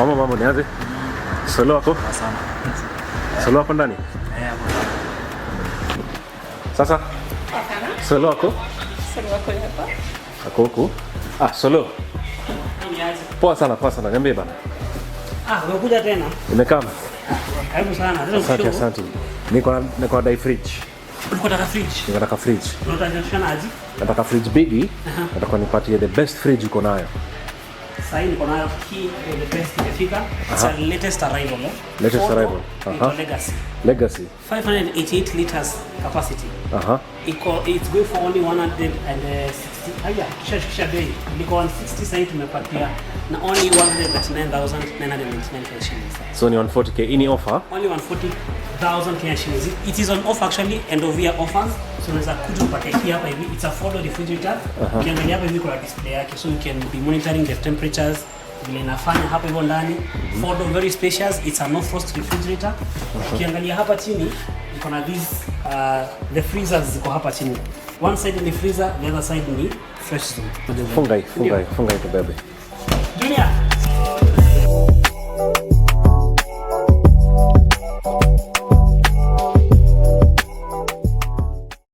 Mambo niaje? Solo wako? Sana. Solo wako ndani? Hapo. Sasa? Solo wako? Solo wako hapa? Ako huko? Solo. Poa sana. Niambie bana. Umekuja tena? Nimekaa. Karibu sana. Asante. Niko na dry fridge. Unataka fridge? Nataka fridge. Unataka aje? Nataka fridge bigi. Nataka nipatie the best fridge uko nayo. Sasa niko nayo hii the best imefika. It's a latest arrival. Latest arrival. Legacy. 588 liters capacity. It's going for only 160. Kisha bei. Niko 160 sasa tumepatia na only 139,999 shillings. So ni 140k ini offer? Only 140,000 shillings. It is on offer actually, end of year offers. So unaweza kuja upate hii hapa hivi. It's a fold refrigerator. Ukiangalia hapa hivi kuna display yake, so you can be monitoring the temperatures vile inafanya hapa hivyo ndani. Fold very spacious. It's a no frost refrigerator. Ukiangalia hapa chini iko na these the freezers ziko hapa chini. One side ni freezer, the other side ni fresh zone. Funga ito bebe.